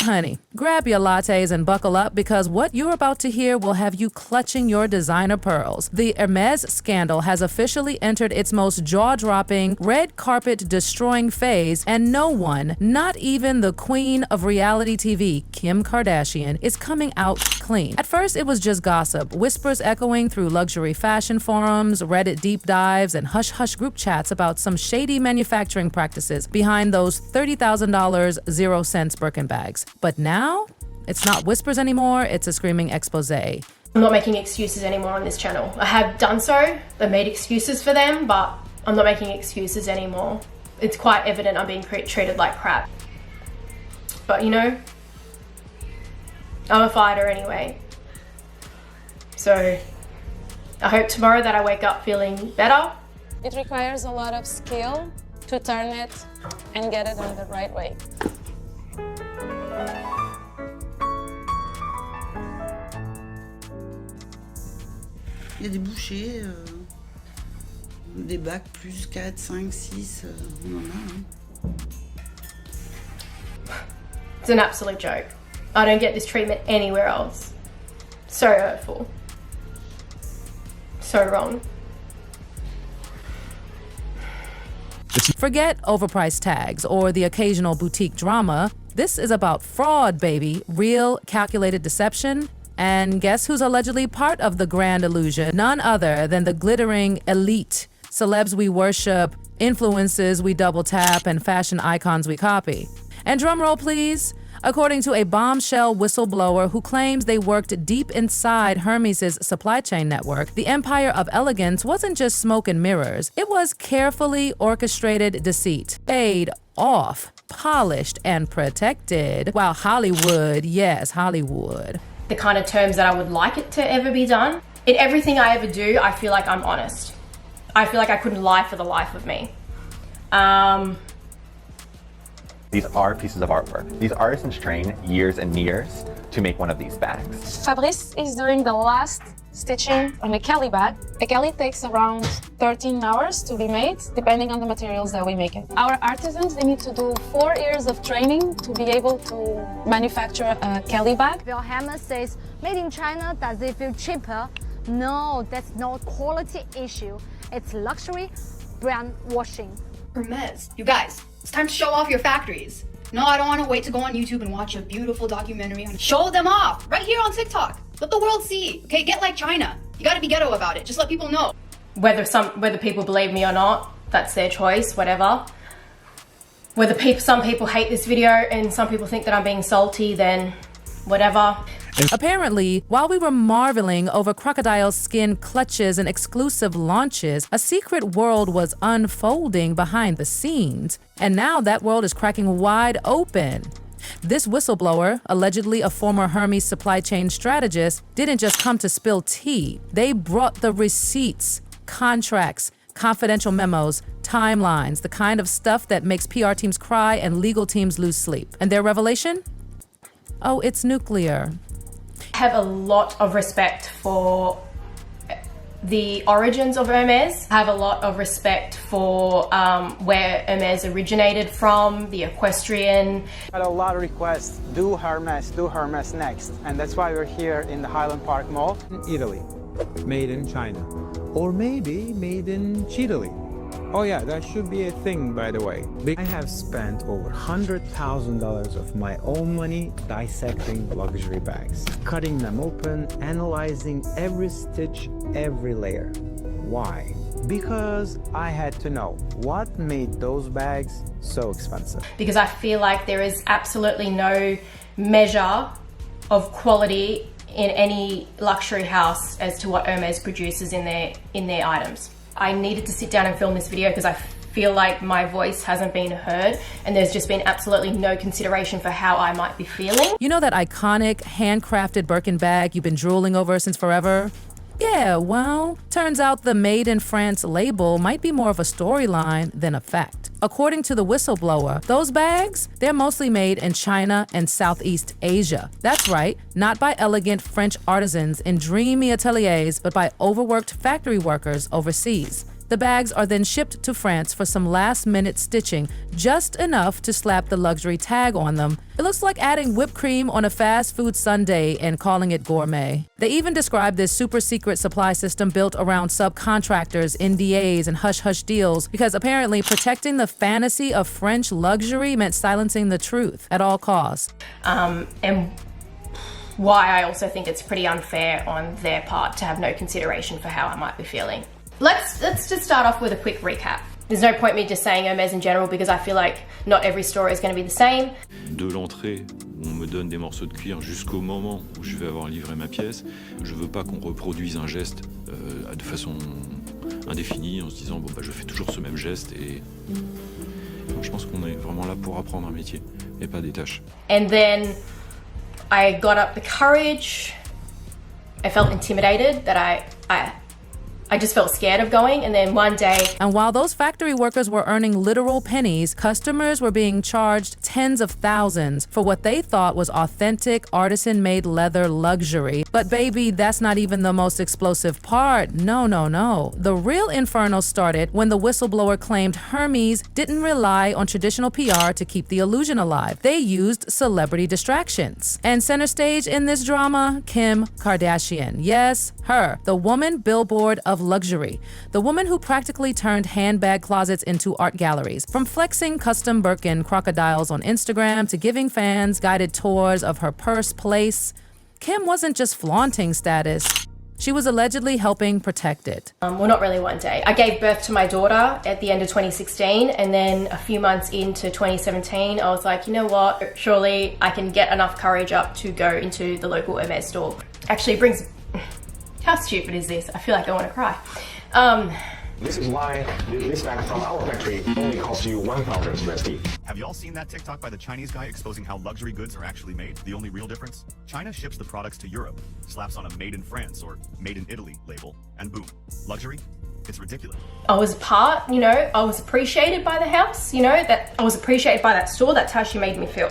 honey, grab your lattes and buckle up because what you're about to hear will have you clutching your designer pearls. The Hermes scandal has officially entered its most jaw-dropping, red carpet-destroying phase, and no one, not even the queen of reality TV, Kim Kardashian, is coming out clean. At first, it was just gossip, whispers echoing through luxury fashion forums, Reddit deep dives, and hush-hush group chats about some shady manufacturing practices behind those $30,000 0-cents Birkin bags. But now, it's not whispers anymore, it's a screaming expose. I'm not making excuses anymore on this channel. I have done so, I made excuses for them, but I'm not making excuses anymore. It's quite evident I'm being treated like crap. But you know, I'm a fighter anyway. So I hope tomorrow that I wake up feeling better. It requires a lot of skill to turn it and get it in the right way. Il y a des bouchées, des bacs plus 4, 5, 6, on en a. Hein. It's an absolute joke. I don't get this treatment anywhere else. So hurtful. So wrong. Forget overpriced tags or the occasional boutique drama. This is about fraud, baby. Real, calculated deception. And guess who's allegedly part of the grand illusion? None other than the glittering elite. Celebs we worship, influences we double tap, and fashion icons we copy. And drum roll, please. According to a bombshell whistleblower who claims they worked deep inside Hermes' supply chain network, the empire of elegance wasn't just smoke and mirrors. It was carefully orchestrated deceit, paid off, polished, and protected, while Hollywood, yes, Hollywood, the kind of terms that I would like it to ever be done. In everything I ever do, I feel like I'm honest. I feel like I couldn't lie for the life of me. These are pieces of artwork. These artisans train years and years to make one of these bags. Fabrice is doing the last stitching on a Kelly bag. A Kelly takes around 13 hours to be made, depending on the materials that we make it. Our artisans, they need to do 4 years of training to be able to manufacture a Kelly bag. Well, Hermes says, made in China, does it feel cheaper? No, that's not a quality issue. It's luxury brand washing. Hermes, you guys, it's time to show off your factories. No, I don't want to wait to go on YouTube and watch a beautiful documentary on it. Show them off right here on TikTok. Let the world see. Okay, get like China. You got to be ghetto about it. Just let people know. Whether people believe me or not, that's their choice, whatever. Whether some people hate this video and some people think that I'm being salty, then whatever. Apparently, while we were marveling over crocodile skin clutches and exclusive launches, a secret world was unfolding behind the scenes. And now that world is cracking wide open. This whistleblower, allegedly a former Hermes supply chain strategist, didn't just come to spill tea. They brought the receipts, contracts, confidential memos, timelines, the kind of stuff that makes PR teams cry and legal teams lose sleep. And their revelation? Oh, it's nuclear. I have a lot of respect for the origins of Hermes. I have a lot of respect for where Hermes originated from, the equestrian. I had a lot of requests, do Hermes next. And that's why we're here in the Highland Park Mall. Italy, made in China. Or maybe made in Chile. Oh yeah, that should be a thing, by the way. I have spent over $100,000 of my own money dissecting luxury bags, cutting them open, analyzing every stitch, every layer. Why? Because I had to know what made those bags so expensive. Because I feel like there is absolutely no measure of quality in any luxury house as to what Hermes produces in their items. I needed to sit down and film this video because I feel like my voice hasn't been heard and there's just been absolutely no consideration for how I might be feeling. You know that iconic handcrafted Birkin bag you've been drooling over since forever? Yeah, well, turns out the Made in France label might be more of a storyline than a fact. According to the whistleblower, those bags, they're mostly made in China and Southeast Asia. That's right, not by elegant French artisans in dreamy ateliers, but by overworked factory workers overseas. The bags are then shipped to France for some last-minute stitching, just enough to slap the luxury tag on them. It looks like adding whipped cream on a fast food sundae and calling it gourmet. They even describe this super-secret supply system built around subcontractors, NDAs, and hush-hush deals because apparently protecting the fantasy of French luxury meant silencing the truth at all costs. And why I also think it's pretty unfair on their part to have no consideration for how I might be feeling. Let's just start off with a quick recap. There's no point me just saying Hermes in general because I feel like not every store is going to be the same. De l'entrée, où on me donne des morceaux de cuir jusqu'au moment où je vais avoir livré ma pièce, je veux pas qu'on reproduise un geste de façon indéfinie en se disant bon bah je fais toujours ce même geste et donc je pense qu'on est vraiment là pour apprendre un métier et pas des tâches. And then I got up the courage. I felt intimidated that I just felt scared of going, and then one day... And while those factory workers were earning literal pennies, customers were being charged tens of thousands for what they thought was authentic, artisan-made leather luxury. But baby, that's not even the most explosive part. No, no, no. The real inferno started when the whistleblower claimed Hermes didn't rely on traditional PR to keep the illusion alive. They used celebrity distractions. And center stage in this drama, Kim Kardashian. Yes, her, the woman billboard of luxury, the woman who practically turned handbag closets into art galleries. From flexing custom Birkin crocodiles on Instagram to giving fans guided tours of her purse place, Kim wasn't just flaunting status, she was allegedly helping protect it. Well, not really one day. I gave birth to my daughter at the end of 2016, and then a few months into 2017, I was like, you know what, surely I can get enough courage up to go into the local Hermes store. Actually, it brings... How stupid is this? I feel like I want to cry. This is why this bag from our factory only costs you 1,000 USD. Have you all seen that TikTok by the Chinese guy exposing how luxury goods are actually made? The only real difference? China ships the products to Europe, slaps on a made in France or made in Italy label, and boom, luxury? It's ridiculous. I was part, you know, I was appreciated by the house, you know, that I was appreciated by that store. That's how she made me feel.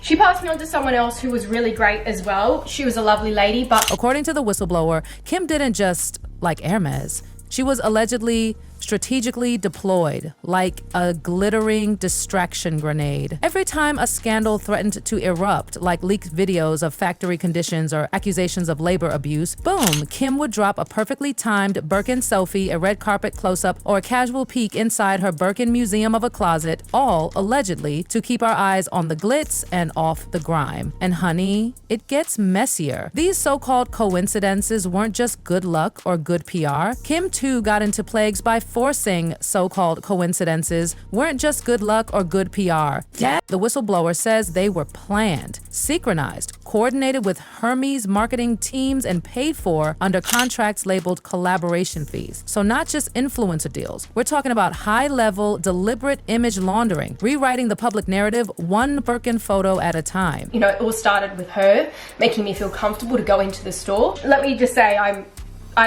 She passed me on to someone else who was really great as well. She was a lovely lady, but... According to the whistleblower, Kim didn't just like Hermes. She was allegedly strategically deployed like a glittering distraction grenade. Every time a scandal threatened to erupt, like leaked videos of factory conditions or accusations of labor abuse, boom, Kim would drop a perfectly timed Birkin selfie, a red carpet close-up, or a casual peek inside her Birkin museum of a closet, all allegedly to keep our eyes on the glitz and off the grime. And honey, it gets messier. These so-called coincidences weren't just good luck or good PR. Kim too got into plagues by forcing so-called coincidences weren't just good luck or good PR. The whistleblower says they were planned, synchronized, coordinated with Hermes marketing teams, and paid for under contracts labeled collaboration fees. So not just influencer deals. We're talking about high-level, deliberate image laundering, rewriting the public narrative one Birkin photo at a time. You know, it all started with her making me feel comfortable to go into the store. Let me just say I've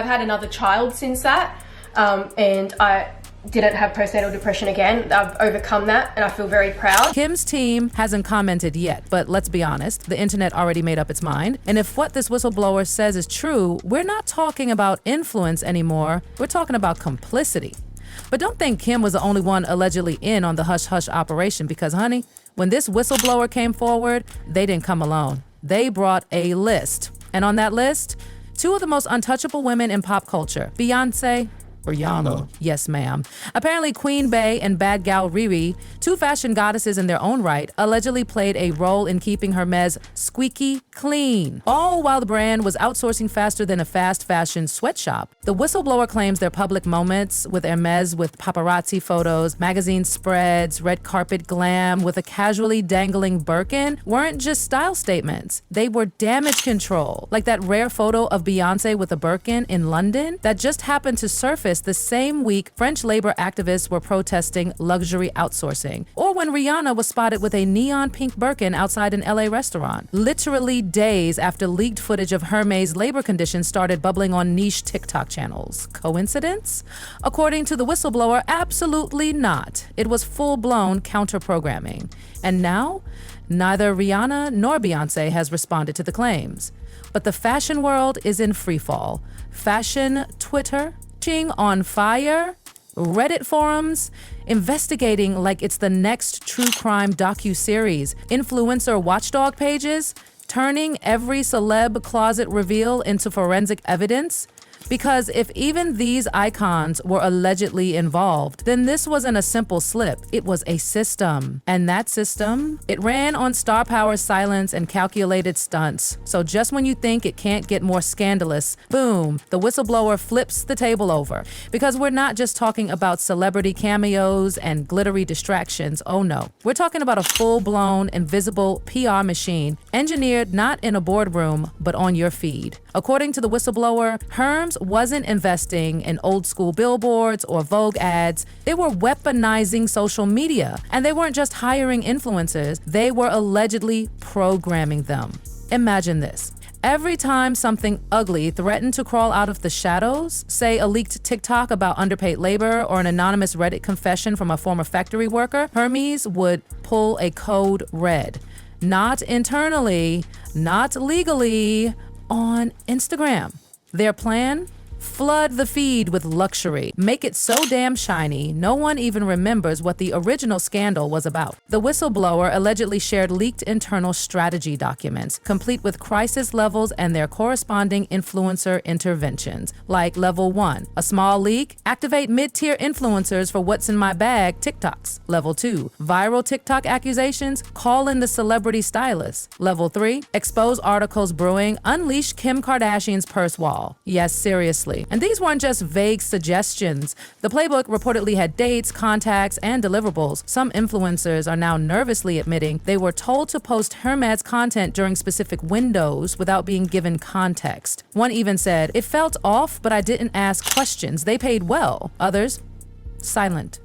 had another child since that. And I didn't have postnatal depression again. I've overcome that and I feel very proud. Kim's team hasn't commented yet, but let's be honest, the internet already made up its mind. And if what this whistleblower says is true, we're not talking about influence anymore. We're talking about complicity. But don't think Kim was the only one allegedly in on the hush-hush operation because, honey, when this whistleblower came forward, they didn't come alone. They brought a list. And on that list, two of the most untouchable women in pop culture, Beyonce, Rihanna. Yes, ma'am. Apparently, Queen Bey and Bad Gal Riri, two fashion goddesses in their own right, allegedly played a role in keeping Hermes squeaky clean, all while the brand was outsourcing faster than a fast fashion sweatshop. The whistleblower claims their public moments with Hermes with paparazzi photos, magazine spreads, red carpet glam with a casually dangling Birkin weren't just style statements. They were damage control, like that rare photo of Beyonce with a Birkin in London that just happened to surface the same week French labor activists were protesting luxury outsourcing, or when Rihanna was spotted with a neon pink Birkin outside an LA restaurant, literally days after leaked footage of Hermes' labor conditions started bubbling on niche TikTok channels. Coincidence? According to the whistleblower, absolutely not. It was full-blown counter-programming. And now, neither Rihanna nor Beyonce has responded to the claims. But the fashion world is in freefall. Fashion Twitter, on fire, Reddit forums investigating like it's the next true crime docu-series, influencer watchdog pages turning every celeb closet reveal into forensic evidence. Because if even these icons were allegedly involved, then this wasn't a simple slip, it was a system. And that system, it ran on star power silence and calculated stunts. So just when you think it can't get more scandalous, boom, the whistleblower flips the table over. Because we're not just talking about celebrity cameos and glittery distractions, oh no. We're talking about a full-blown, invisible PR machine, engineered not in a boardroom, but on your feed. According to the whistleblower, Hermes wasn't investing in old school billboards or Vogue ads. They were weaponizing social media. And they weren't just hiring influencers, they were allegedly programming them. Imagine this. Every time something ugly threatened to crawl out of the shadows, say a leaked TikTok about underpaid labor or an anonymous Reddit confession from a former factory worker, Hermes would pull a code red. Not internally, not legally, on Instagram. Their plan? Flood the feed with luxury. Make it so damn shiny, no one even remembers what the original scandal was about. The whistleblower allegedly shared leaked internal strategy documents, complete with crisis levels and their corresponding influencer interventions. Like level 1, a small leak, activate mid-tier influencers for what's in my bag TikToks. Level 2, viral TikTok accusations, call in the celebrity stylist. Level 3, expose articles brewing, unleash Kim Kardashian's purse wall. Yes, seriously. And these weren't just vague suggestions. The playbook reportedly had dates, contacts, and deliverables. Some influencers are now nervously admitting they were told to post Hermes content during specific windows without being given context. One even said, "It felt off, but I didn't ask questions. They paid well." Others, silent.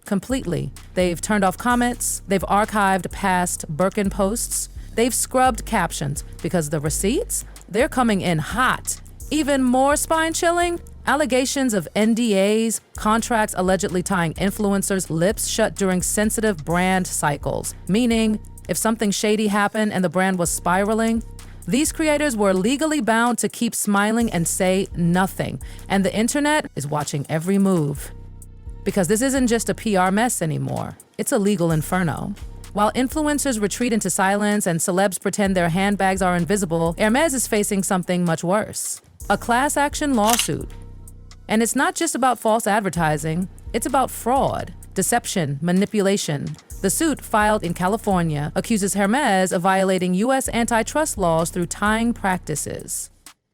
Completely. They've turned off comments. They've archived past Birkin posts. They've scrubbed captions because the receipts, they're coming in hot. Even more spine-chilling, allegations of NDAs, contracts allegedly tying influencers' lips shut during sensitive brand cycles. Meaning, if something shady happened and the brand was spiraling, these creators were legally bound to keep smiling and say nothing. And the internet is watching every move. Because this isn't just a PR mess anymore. It's a legal inferno. While influencers retreat into silence and celebs pretend their handbags are invisible, Hermes is facing something much worse. A class action lawsuit. And it's not just about false advertising, it's about fraud, deception, manipulation. The suit, filed in California, accuses Hermes of violating U.S. antitrust laws through tying practices.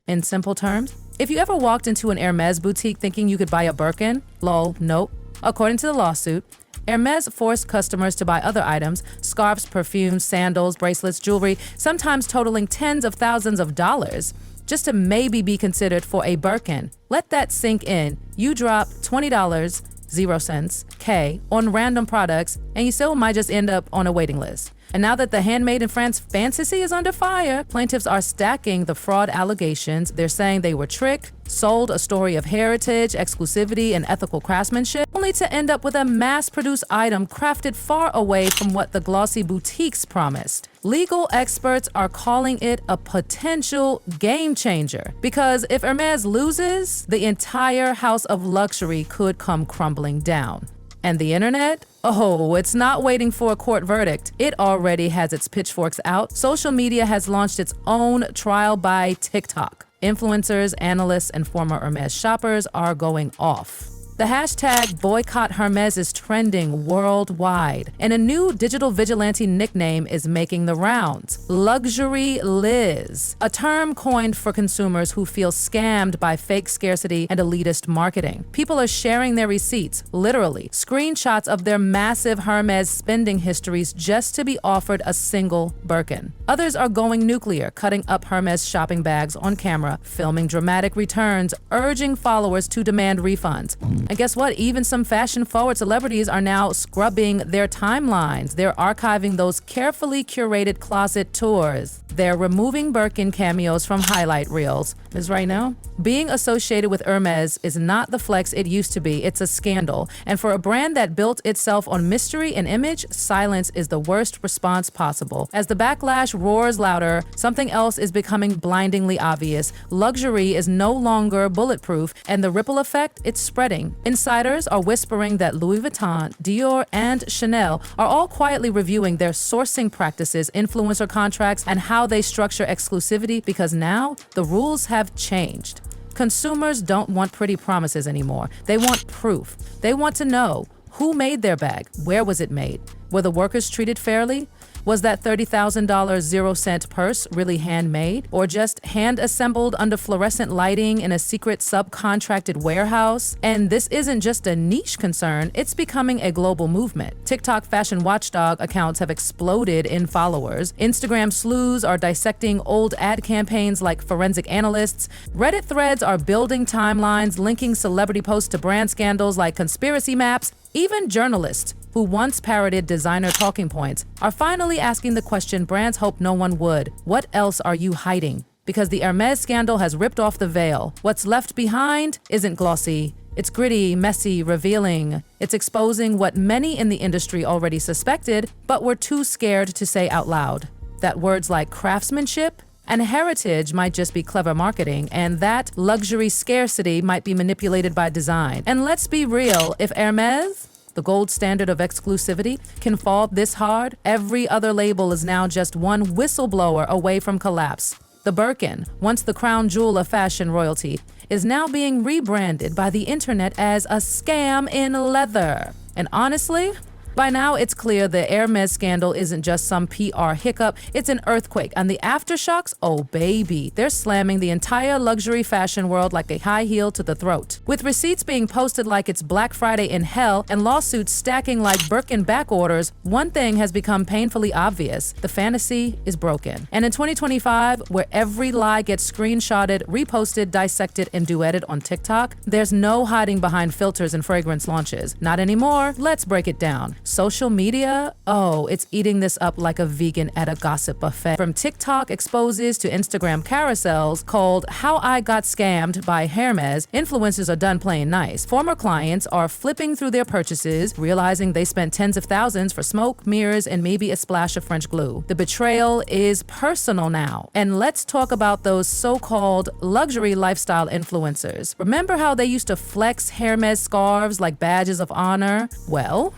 In simple terms, if you ever walked into an Hermes boutique thinking you could buy a Birkin, lol, nope. According to the lawsuit, Hermes forced customers to buy other items, scarves, perfumes, sandals, bracelets, jewelry, sometimes totaling tens of thousands of dollars, just to maybe be considered for a Birkin. Let that sink in. You drop $20, 0 cents, K, on random products, and you still might just end up on a waiting list. And now that the Handmade in France fantasy is under fire, plaintiffs are stacking the fraud allegations. They're saying they were tricked, sold a story of heritage, exclusivity, and ethical craftsmanship, only to end up with a mass-produced item crafted far away from what the glossy boutiques promised. Legal experts are calling it a potential game changer, because if Hermes loses, the entire house of luxury could come crumbling down. And the internet? Oh, it's not waiting for a court verdict. It already has its pitchforks out. Social media has launched its own trial by TikTok. Influencers, analysts, and former Hermes shoppers are going off. The hashtag boycott Hermes is trending worldwide, and a new digital vigilante nickname is making the rounds, Luxury Liz, a term coined for consumers who feel scammed by fake scarcity and elitist marketing. People are sharing their receipts, literally, screenshots of their massive Hermes spending histories just to be offered a single Birkin. Others are going nuclear, cutting up Hermes shopping bags on camera, filming dramatic returns, urging followers to demand refunds. And guess what? Even some fashion-forward celebrities are now scrubbing their timelines. They're archiving those carefully curated closet tours. They're removing Birkin cameos from highlight reels. Because right now, being associated with Hermes is not the flex it used to be. It's a scandal. And for a brand that built itself on mystery and image, silence is the worst response possible. As the backlash roars louder, something else is becoming blindingly obvious. Luxury is no longer bulletproof, and the ripple effect, it's spreading. Insiders are whispering that Louis Vuitton, Dior, and Chanel are all quietly reviewing their sourcing practices, influencer contracts, and how they structure exclusivity because now the rules have changed. Consumers don't want pretty promises anymore. They want proof. They want to know who made their bag, where was it made, were the workers treated fairly? Was that $30,000 0-cent purse really handmade or just hand-assembled under fluorescent lighting in a secret subcontracted warehouse? And this isn't just a niche concern, it's becoming a global movement. TikTok fashion watchdog accounts have exploded in followers. Instagram sleuths are dissecting old ad campaigns like forensic analysts. Reddit threads are building timelines, linking celebrity posts to brand scandals like conspiracy maps. Even journalists who once parroted designer talking points are finally asking the question brands hope no one would. What else are you hiding? Because the Hermes scandal has ripped off the veil. What's left behind isn't glossy. It's gritty, messy, revealing. It's exposing what many in the industry already suspected, but were too scared to say out loud. That words like craftsmanship and heritage might just be clever marketing, and that luxury scarcity might be manipulated by design. And let's be real, if Hermes, the gold standard of exclusivity, can fall this hard, every other label is now just one whistleblower away from collapse. The Birkin, once the crown jewel of fashion royalty, is now being rebranded by the internet as a scam in leather. And honestly, by now, it's clear the Hermes scandal isn't just some PR hiccup, it's an earthquake. And the aftershocks, oh baby, they're slamming the entire luxury fashion world like a high heel to the throat. With receipts being posted like it's Black Friday in hell and lawsuits stacking like Birkin back orders, one thing has become painfully obvious. The fantasy is broken. And in 2025, where every lie gets screenshotted, reposted, dissected, and duetted on TikTok, there's no hiding behind filters and fragrance launches. Not anymore. Let's break it down. Social media, oh, it's eating this up like a vegan at a gossip buffet. From TikTok exposes to Instagram carousels called How I Got Scammed by Hermes, influencers are done playing nice. Former clients are flipping through their purchases, realizing they spent tens of thousands for smoke, mirrors, and maybe a splash of French glue. The betrayal is personal now. And let's talk about those so-called luxury lifestyle influencers. Remember how they used to flex Hermes scarves like badges of honor? Well,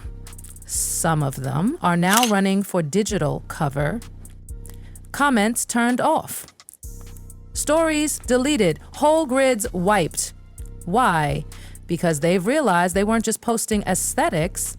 some of them are now running for digital cover. Comments turned off. Stories deleted. Whole grids wiped. Why? Because they've realized they weren't just posting aesthetics.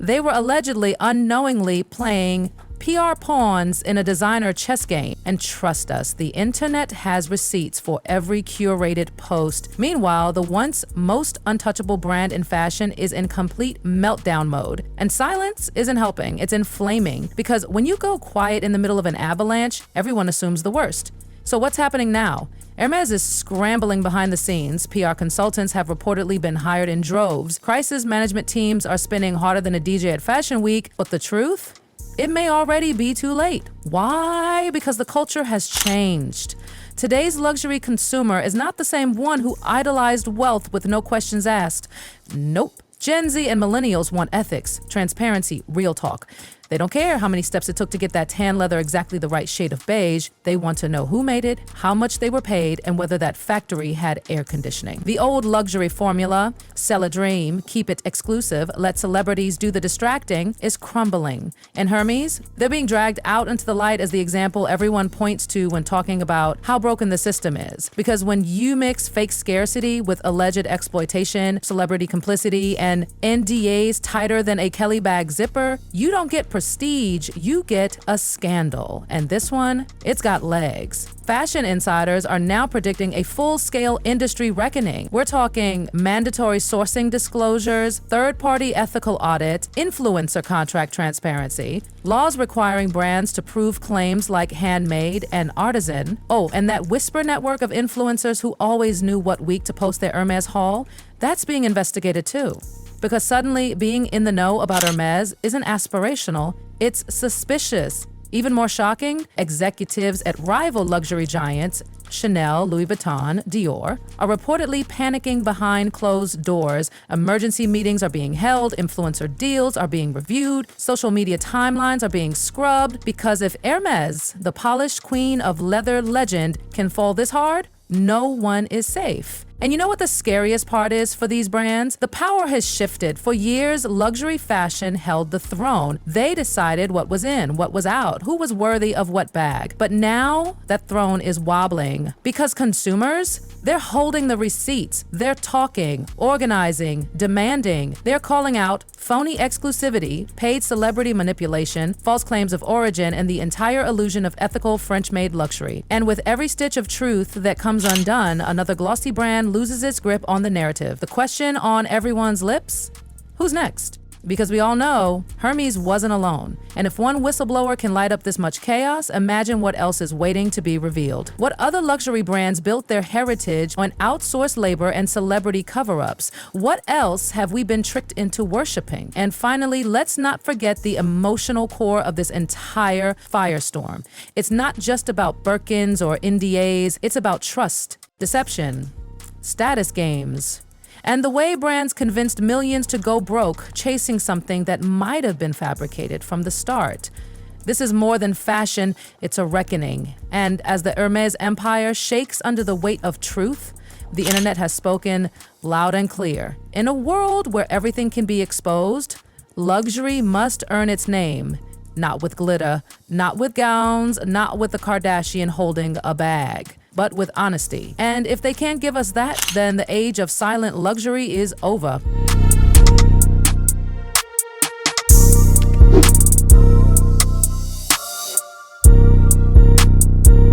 They were allegedly unknowingly playing PR pawns in a designer chess game. And trust us, the internet has receipts for every curated post. Meanwhile, the once most untouchable brand in fashion is in complete meltdown mode. And silence isn't helping, it's inflaming. Because when you go quiet in the middle of an avalanche, everyone assumes the worst. So what's happening now? Hermes is scrambling behind the scenes. PR consultants have reportedly been hired in droves. Crisis management teams are spinning harder than a DJ at Fashion Week. But the truth? It may already be too late. Why? Because the culture has changed. Today's luxury consumer is not the same one who idolized wealth with no questions asked. Nope. Gen Z and millennials want ethics, transparency, real talk. They don't care how many steps it took to get that tan leather exactly the right shade of beige. They want to know who made it, how much they were paid, and whether that factory had air conditioning. The old luxury formula, sell a dream, keep it exclusive, let celebrities do the distracting, is crumbling. And Hermes, they're being dragged out into the light as the example everyone points to when talking about how broken the system is. Because when you mix fake scarcity with alleged exploitation, celebrity complicity, and NDAs tighter than a Kelly bag zipper, you don't get prestige, you get a scandal. And this one, it's got legs. Fashion insiders are now predicting a full-scale industry reckoning. We're talking mandatory sourcing disclosures, third-party ethical audit, influencer contract transparency, laws requiring brands to prove claims like handmade and artisan. Oh, and that whisper network of influencers who always knew what week to post their Hermes haul, that's being investigated too. Because suddenly being in the know about Hermes isn't aspirational, it's suspicious. Even more shocking, executives at rival luxury giants, Chanel, Louis Vuitton, Dior, are reportedly panicking behind closed doors. Emergency meetings are being held, influencer deals are being reviewed, social media timelines are being scrubbed, because if Hermes, the polished queen of leather legend, can fall this hard, no one is safe. And you know what the scariest part is for these brands? The power has shifted. For years, luxury fashion held the throne. They decided what was in, what was out, who was worthy of what bag. But now that throne is wobbling because consumers, they're holding the receipts. They're talking, organizing, demanding. They're calling out phony exclusivity, paid celebrity manipulation, false claims of origin, and the entire illusion of ethical French-made luxury. And with every stitch of truth that comes undone, another glossy brand loses its grip on the narrative. The question on everyone's lips? Who's next? Because we all know Hermes wasn't alone. And if one whistleblower can light up this much chaos, imagine what else is waiting to be revealed. What other luxury brands built their heritage on outsourced labor and celebrity cover-ups? What else have we been tricked into worshiping? And finally, let's not forget the emotional core of this entire firestorm. It's not just about Birkins or NDAs, it's about trust, deception, status games, and the way brands convinced millions to go broke chasing something that might have been fabricated from the start. This is more than fashion, it's a reckoning. And as the Hermes empire shakes under the weight of truth, the internet has spoken loud and clear. In a world where everything can be exposed, luxury must earn its name. Not with glitter, not with gowns, not with the Kardashian holding a bag, but with honesty. And if they can't give us that, then the age of silent luxury is over.